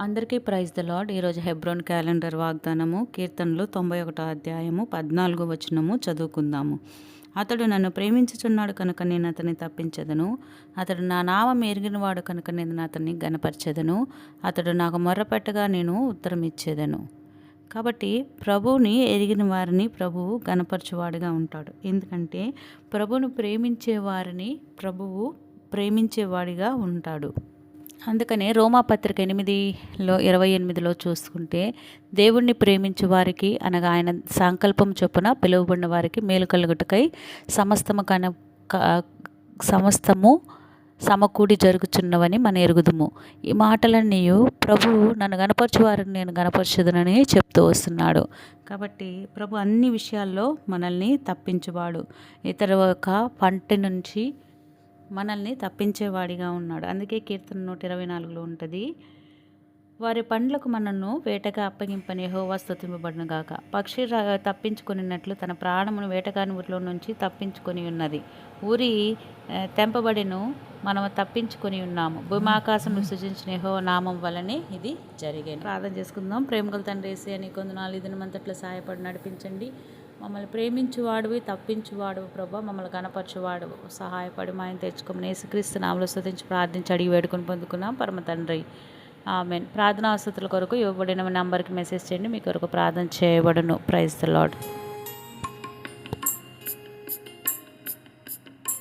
అందరికీ praise the lord. ఈరోజు Hebron calendar వాగ్దానము కీర్తనలు 91 అధ్యాయము 14 వచనము చదువుకుందాము. అతడు నన్ను ప్రేమించుచున్నాడు కనుక నేను అతన్ని తప్పించదను. అతడు నా నామం ఎరిగినవాడు కనుక నేను అతన్ని గనపరచెదను. అతడు నాకు మొర్రపెట్టగా నేను ఉత్తరం ఇచ్చేదను. కాబట్టి ప్రభువుని ఎరిగిన వారిని ప్రభువు గనపరచువాడిగా ఉంటాడు. ఎందుకంటే ప్రభువును ప్రేమించే వారిని ప్రభువు ప్రేమించేవాడిగా ఉంటాడు. అందుకనే రోమాపత్రిక 8:28 చూసుకుంటే, దేవుణ్ణి ప్రేమించు వారికి అనగా ఆయన సంకల్పం చొప్పున పిలువబడిన వారికి మేలు కలుగుటకై సమస్తము సమకూడి జరుగుచున్నవని మన ఎరుగుదుము. ఈ మాటలన్నీ ప్రభువు నన్ను గనపరచు వారిని నేను గనపరచుదునని చెప్తూ వస్తున్నాడు. కాబట్టి ప్రభు అన్ని విషయాల్లో మనల్ని తప్పించువాడు. ఇతర ఒక పంట నుంచి మనల్ని తప్పించేవాడిగా ఉన్నాడు. అందుకే కీర్తన 124 ఉంటుంది, వారి పండ్లకు మనను వేటగా అప్పగింపని యెహోవా స్తుతింపబడును గాక. పక్షి తప్పించుకొనినట్లు తన ప్రాణమును వేటగాని ఊరిలో నుంచి తప్పించుకొని ఉన్నది. ఊరి తెంపబడిను, మనము తప్పించుకొని ఉన్నాము. భూమాకాశంలో సృజించిన యెహోవా నామం వలనే ఇది జరిగేది. ప్రార్థన చేసుకుందాం. ప్రేమగల తండ్రి యేసయ్య, నీ కొందనాలు ఈ దినమంతట్లో సహాయపడి నడిపించండి. మమ్మల్ని ప్రేమించువాడివి, తప్పించువాడు ప్రభా, మమ్మల్ని గనపరచువాడు, సహాయపడి మా ఆయన తెచ్చుకోమని యేసుక్రీస్తు నామములో స్తుతించి ప్రార్థించి అడిగి వేడుకొని పొందుకున్నాం పరమ తండ్రి. ఆమేన్. ప్రార్థనా అవసరతల కొరకు ఇవ్వబడిన నంబర్కి మెసేజ్ చేయండి, మీ కొరకు ప్రార్థన చేయబడును. Praise the lord.